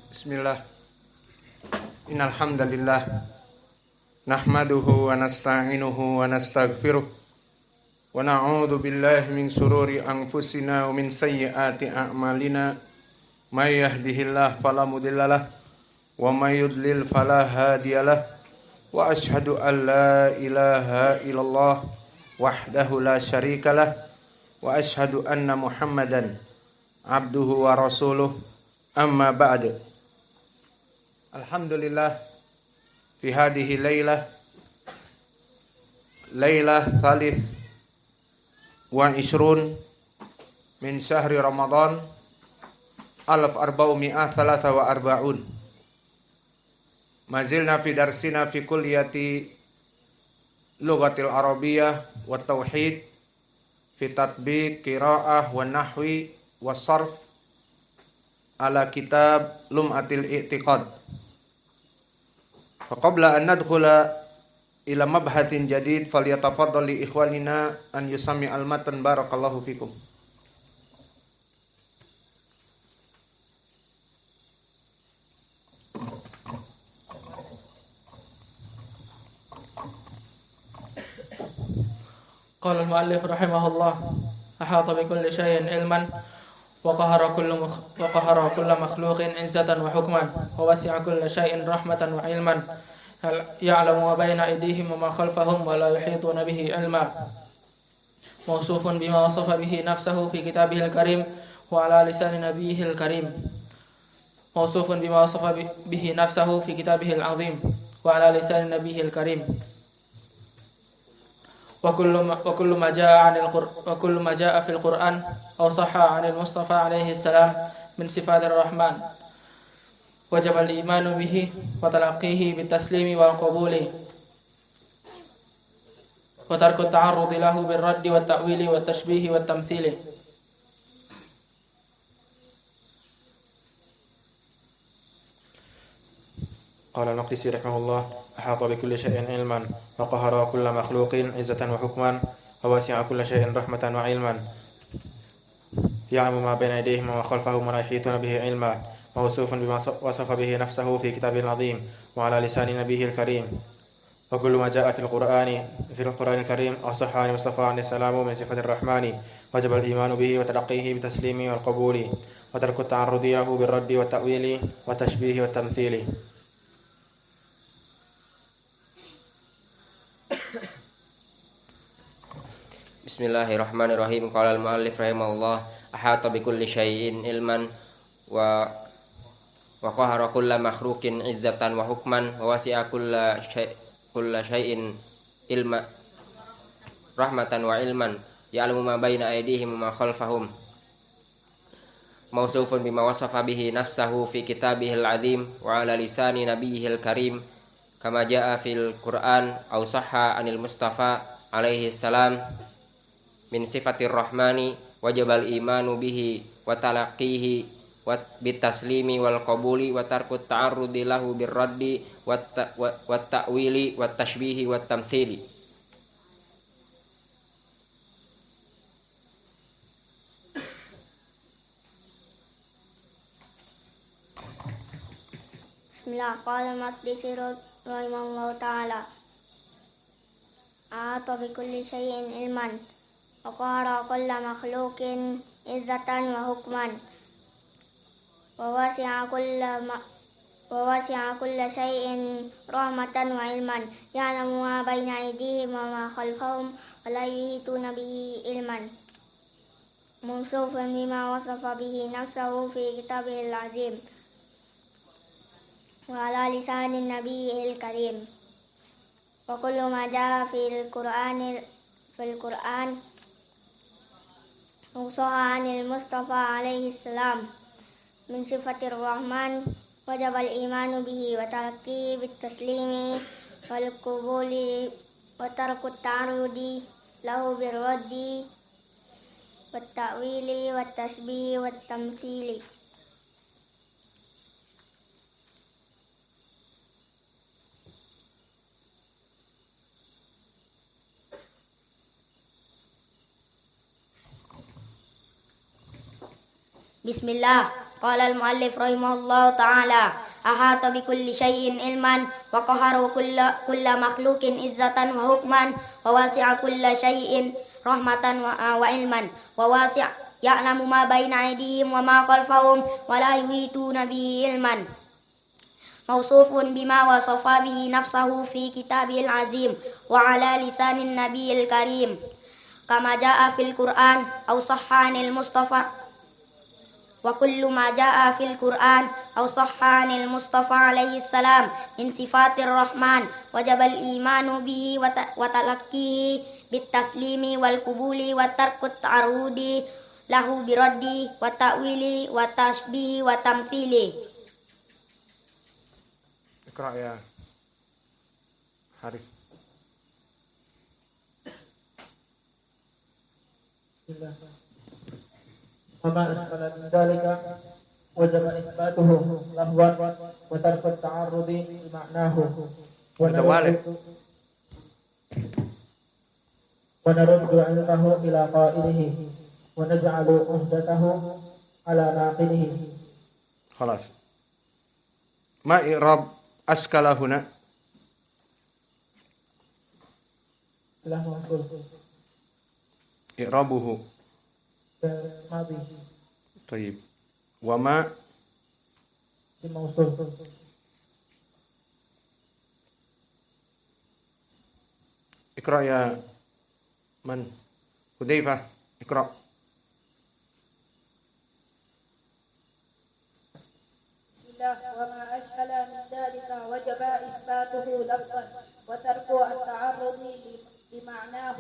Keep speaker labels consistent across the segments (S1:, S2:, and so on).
S1: Bismillah. Innal hamdalillah nahmaduhu wa nasta'inuhu wa nastaghfiruh wa na'udzu billahi min shururi anfusina wa min sayyiati a'malina. May yahdihillahu fala mudhillalah wa may yudlil fala hadiyalah. Wa asyhadu an la ilaha illallah wahdahu la syarikalah wa asyhadu anna Muhammadan abduhu wa rasuluh. Amma ba'd. Alhamdulillah fi hadhihi lailah salis wa ishrun min syahri Ramadan 1443. Mazilna fi darsina fi kulliyati lughatil arabiyyah wa tauhid fi tatbiq qiraah wa nahwi wa sarf ala kitab Lum'atil I'tiqad. Faqabla an nadkhula ila mabhatsin jadid falyatafaddal li ikhwanina an yusami al-matan. Barakallahu fikum.
S2: Qala al-mu'allif rahimahullah ahata bi kulli shay'in ilman wa qahara kulla makhluqin izzatan wa hukman wa wasi'a kulla shay'in rahmatan wa ilman ya'lamu ma bayna aydihim wa ma khalfahum wa la yuhituna bihi ilma. Mawsufun bima wasafa bihi nafsahu fi kitabihil karim wa ala lisani nabiyihil karim. Mawsufun bima wasafa bihi nafsahu fi kitabihil azim wa ala lisani nabiyihil karim. Wa kullu ma jaa'a fil Qur'an aw sahha 'anil Mustafa alaihi salam min sifatir Rahman wajib al-imanu bihi wa talaqqihi bit-taslimi wal qabuli wa tarku at-ta'arrudi lahu bir-raddi wat-ta'wili wat-tashbihi wat-tamthili.
S3: Qala al-Maqdisi rahimahullah ahata bi kulli shay'in ilman wa qahara kulla makhluqin izzatan wa hukman wa wasi'a kulla shay'in rahmatan wa ilman ya'lamu ma bayna aydihim wa ma khalfahum wa la yuhituna bihi ilma. Mawsufun bima wasafa bihi nafsahu fi kitabihil azim wa ala lisani nabiyihil karim. Wa kullu ma jaa'a fil Qur'anil karim aw sahha 'an Mustafa alaihi salamu min sifatir rahmani wajib al-imanu bihi wa talaqqihi bit-taslimi wal qabuli wa tarku at-ta'arrudi lahu bir-raddi wat-ta'wili wat-tashbihi wat-tamthili.
S4: Bismillahirrahmanirrahim. Qala al-mu'allif rahimahullah ahata bi kulli syai'in ilman wa qahara kulla makhluqin izzatan wa hukman wa wasi'a kulla syai'in ilma rahmatan wa ilman ya'lamu ma baina aydihim wa ma khalfahum. Mawsufun bima wasafa bihi nafsahu fi kitabihil azim wa ala lisani nabiyihil karim kama jaa'a fil Qur'an aw sahha 'anil Mustafa alaihi salam min sifatir rahmani wajibal imanu bihi wa talaqqihi bitaslimi wal qabuli wa tarkut ta'arrudi lahu birraddi wat ta'wili wat tashbihi wat tamthili.
S5: Bismillah. Qala al-Maqdisi rahimahullahu ta'ala ahata bi kulli shay'in ilman wa qahara kulla makhluqin izzatan wa hukman wa wasi'a kulla shay'in rahmatan wa ilman ya'lamu ma bayna aydihim wa ma khalfahum wa la yuhituna bihi ilman. Mawsufun bima wasafa bihi nafsahu fi kitabihil azim wa ala lisanin nabiyihil karim. Wa kullu ma jaa fil Qur'an usaha 'anil Mustafa alaihi salam min sifatir Rahman wajib al-imanu bihi wa talaqqihi bit-taslimi wal qabuli wa tarku at-ta'arrudi lahu bir-raddi wat-ta'wili wat-tashbihi wat-tamthili. Bismillah. قال المؤلف رحمه الله تعالى أحاط بكل شيء علما وقهر كل مخلوق عزة وحكما وواسع كل شيء رحمة وعلما وواسع يعلم ما بين أيديهم وما خلفهم ولا يحيطون به علما موصوف بما وصف به نفسه في كتابه العظيم وعلى لسان النبي الكريم كما جاء في القرآن أو صح عن المصطفى وكل ما جاء في القرآن أو صح عن المصطفى عليه السلام من صفات الرحمن وجب الإيمان به وتلقيه بالتسليم والقبول وترك التعرض له برد والتأويل والتشبيه والتمثيل.
S1: اقرأ يا حارث.
S2: وما أشكل من ذلك وجب إثباته لفظا وترك التعرض لمعناه ونرد علمه إلى قائله ونجعل عهدته على ناقله.
S1: خلاص. ما إعراب أشكال هنا؟
S2: له موصول
S1: إعرابه
S2: ماضي
S1: طيب. وما
S2: اسم موصول
S1: اقرأ يا من؟ حذيفة اقرأ.
S6: وما أشكل من ذلك وجب إثباته لفظا وترك التعرض لمعناه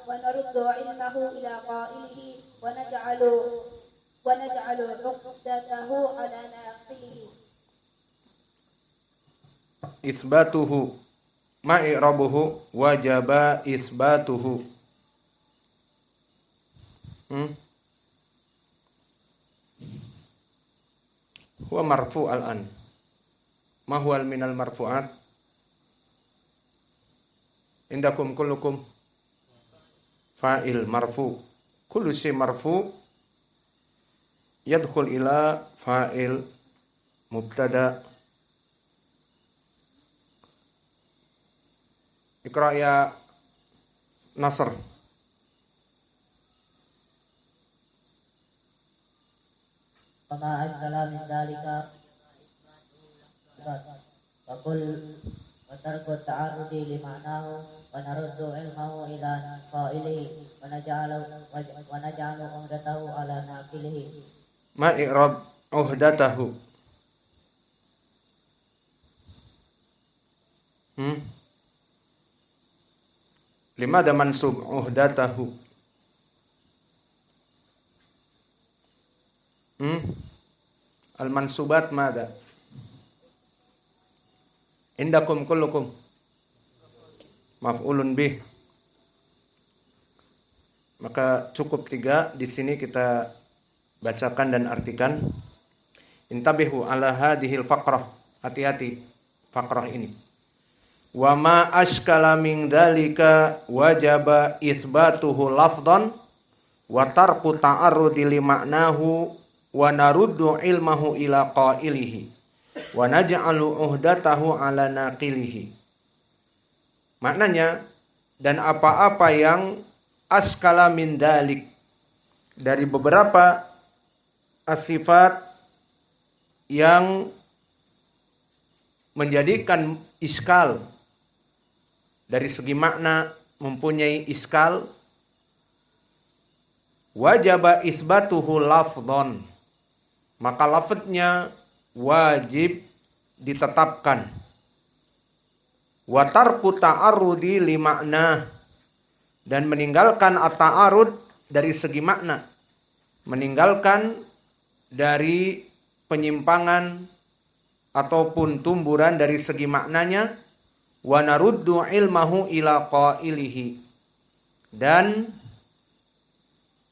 S6: ونرد علمه إلى قائله ونجعل عقدته على ناقله.
S1: إثباته ما إعرابه؟ وجب إثباته. هو مرفوع الآن. ما هو من المرفوعات؟ عندكم كلكم فاعل مرفوع. كل شيء مرفوع يدخل إلى فاعل مبتدأ. اقرأ يا نصر.
S7: وما أشكل من ذلك وقل وترك التعرض لمعناه ونرد علمه إلى قائله ونجعل عهدته على ناقله.
S1: ما إعراب عهدته؟ لماذا منصوب عهدته؟ Al-mansubat mada? Indakum kullukum maf'ulun bih. Maka cukup 3 di sini kita bacakan dan artikan. Intabihu ala hadhil faqrah. Hati-hati faqrah ini. Wa ma ashkala min dzalika wajaba isbatuhu lafdhan wa tarku ta'arrudi li ma'nahu wa naruddu ilmahu ila qailihi wa naj'alu uhdatahu ala naqilihi. Maknanya, dan apa-apa yang askala min dalik, dari beberapa sifat yang menjadikan iskal, dari segi makna mempunyai iskal, wajaba isbatuhu lafdhan, maka lafadznya wajib ditetapkan. Wa tarku ta'arrudi li makna, dan meninggalkan at-ta'arud dari segi makna, meninggalkan dari penyimpangan ataupun tumburan dari segi maknanya. Wa naruddu ilmahu ila qailihi, dan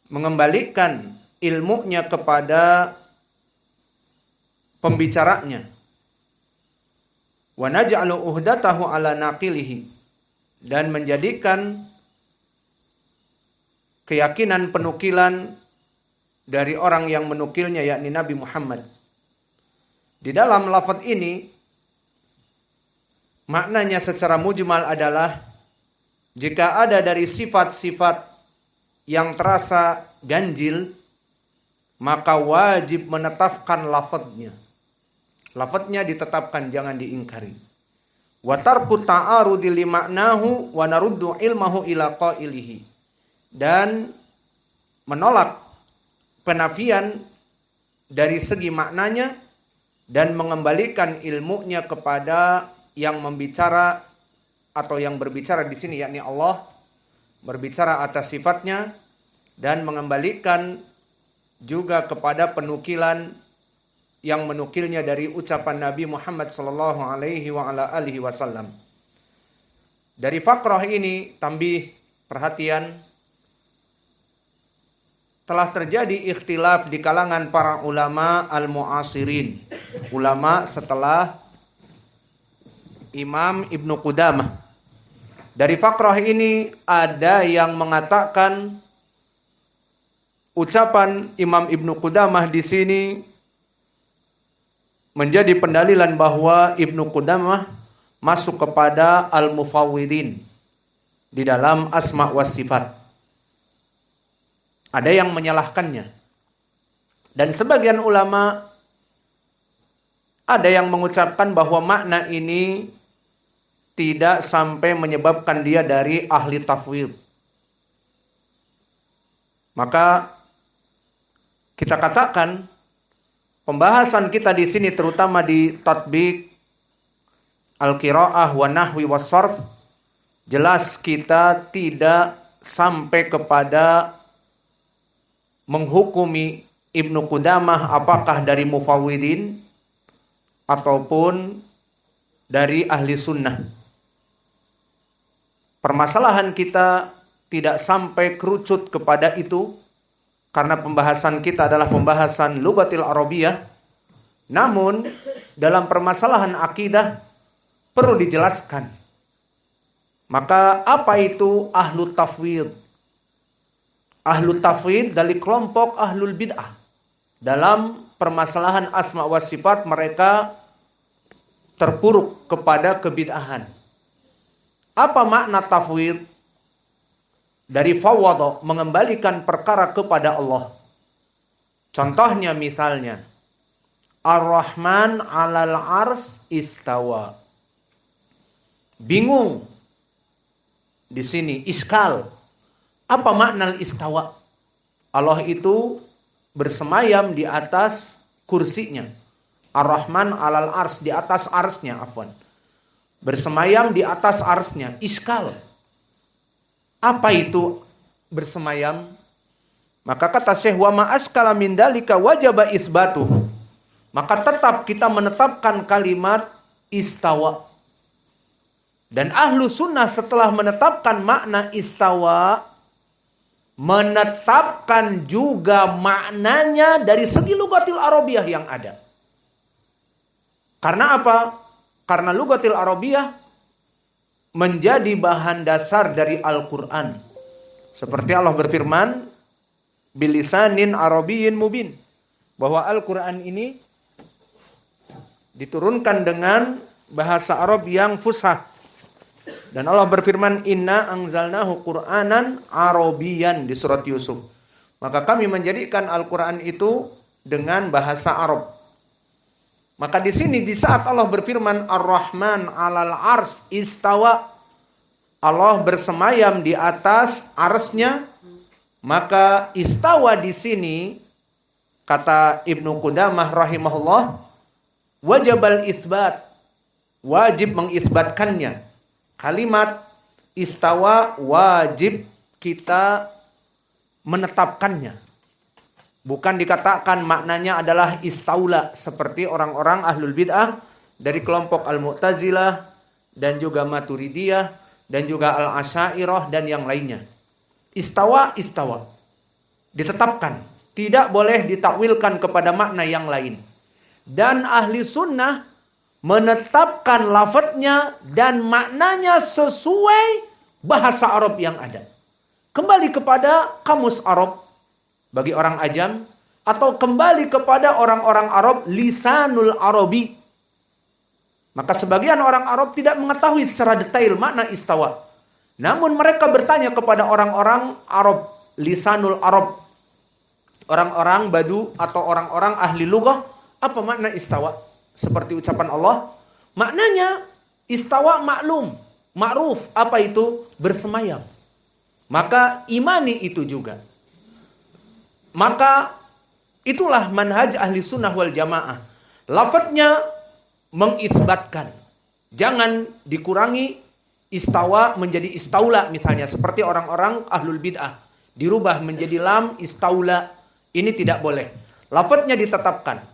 S1: mengembalikan ilmunya kepada pembicaranya. Wa naj'alu uhdatahu ala naqilihi, dan menjadikan keyakinan penukilan dari orang yang menukilnya, yakni Nabi Muhammad. Di dalam lafaz ini maknanya secara mujmal adalah jika ada dari sifat-sifat yang terasa ganjil, maka wajib menetapkan lafaznya. Lafaznya ditetapkan, jangan diingkari. Wa tarku ta'arudi li ma'nahu wa naruddu ilmahu ila qailihi. Dan menolak penafian dari segi maknanya dan mengembalikan ilmunya kepada yang membicara atau yang berbicara di sini, yakni Allah, berbicara atas sifatnya, dan mengembalikan juga kepada penukilan yang menukilnya dari ucapan Nabi Muhammad sallallahu alaihi wa ala alihi wasallam. Dari fakrah ini tambih perhatian, telah terjadi ikhtilaf di kalangan para ulama al-mu'asirin, ulama setelah Imam Ibnu Qudamah. Dari fakrah ini ada yang mengatakan ucapan Imam Ibnu Qudamah di sini menjadi pendalilan bahwa Ibnu Qudamah masuk kepada al-mufawwidin di dalam asma wa sifat. Ada yang menyalahkannya. Dan sebagian ulama ada yang mengucapkan bahwa makna ini tidak sampai menyebabkan dia dari ahli tafwid. Maka kita katakan pembahasan kita di sini terutama di tatbik al-qiraah wa nahwi was sarf, jelas kita tidak sampai kepada menghukumi Ibnu Qudamah apakah dari mufawwidin ataupun dari ahli sunnah. Permasalahan kita tidak sampai kerucut kepada itu karena pembahasan kita adalah pembahasan lughatil arabiyah. Namun dalam permasalahan akidah perlu dijelaskan. Maka apa itu ahlu tafwid? Ahlu tafwid dari kelompok ahlul bid'ah. Dalam permasalahan asma wa sifat mereka terpuruk kepada kebid'ahan. Apa makna tafwid? Dari fawwada, mengembalikan perkara kepada Allah. Contohnya misalnya, Ar-Rahman 'alal 'arsy istawa. Bingung. Di sini iskal. Apa makna istawa? Allah itu bersemayam di atas kursinya. Ar-Rahman 'alal 'arsy, di atas arsnya, afwan. Bersemayam di atas arsnya. Iskal. Apa itu bersemayam? Maka kata Syekh, wa ma askala min dalika wajaba isbatuh. Maka tetap kita menetapkan kalimat istawa. Dan ahlu sunnah setelah menetapkan makna istawa, menetapkan juga maknanya dari segi lughatil arabiyah yang ada. Karena apa? Karena lughatil arabiyah menjadi bahan dasar dari Al-Quran. Seperti Allah berfirman, bilisanin arabiyyin mubin. Bahwa Al-Quran ini diturunkan dengan bahasa Arab yang fusha. Dan Allah berfirman, inna anzalnahu Qur'anan Arabiyan di surat Yusuf. Maka kami menjadikan Al-Quran itu dengan bahasa Arab. Maka di sini di saat Allah berfirman Ar-Rahman 'alal 'arsy istawa, Allah bersemayam di atas arsnya, maka istawa di sini kata Ibnu Qudamah rahimahullah wajibal isbat, wajib mengisbatkannya. Kalimat istawa wajib kita menetapkannya. Bukan dikatakan maknanya adalah istaula seperti orang-orang ahlul bid'ah dari kelompok al-Mu'tazilah dan juga Maturidiyah dan juga al-Asy'ariyah dan yang lainnya. Istawa, istawa. Ditetapkan. Tidak boleh ditakwilkan kepada makna yang lain. Dan ahli sunnah menetapkan lafadznya dan maknanya sesuai bahasa Arab yang ada. Kembali kepada kamus Arab. Bagi orang ajam, atau kembali kepada orang-orang Arab lisanul Arabi. Maka sebagian orang Arab tidak mengetahui secara detail makna istawa. Namun mereka bertanya kepada orang-orang Arab, lisanul Arab, orang-orang Badu atau orang-orang ahli lughah, apa makna istawa? Seperti ucapan Allah, maknanya istawa maklum, ma'ruf, apa itu? Bersemayam. Maka imani itu juga. Maka itulah manhaj ahli sunnah wal jamaah. Lafadznya mengisbatkan. Jangan dikurangi istawa menjadi istaula misalnya. Seperti orang-orang ahlul bid'ah. Dirubah menjadi lam istaula. Ini tidak boleh. Lafadznya ditetapkan.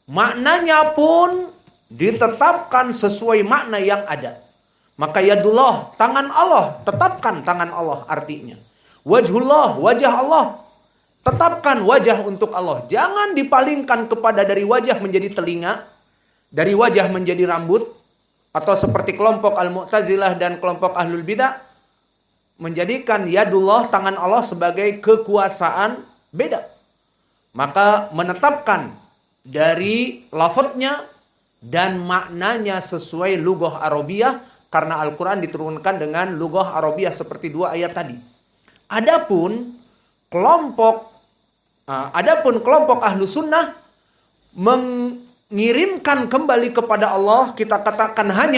S1: Maknanya pun ditetapkan sesuai makna yang ada. Maka yadullah, tangan Allah, tetapkan tangan Allah artinya. Wajhullah, wajah Allah, tetapkan wajah untuk Allah. Jangan dipalingkan kepada dari wajah menjadi telinga, dari wajah menjadi rambut, atau seperti kelompok Al-Mu'tazilah dan kelompok Ahlul Bidah, menjadikan yadullah, tangan Allah sebagai kekuasaan, beda. Maka menetapkan dari lafadznya dan maknanya sesuai lughah Arabiyah, karena Al-Quran diturunkan dengan lughah Arabiyah seperti 2 ayat tadi. Adapun kelompok ahlu sunnah mengirimkan kembali kepada Allah, kita katakan hanya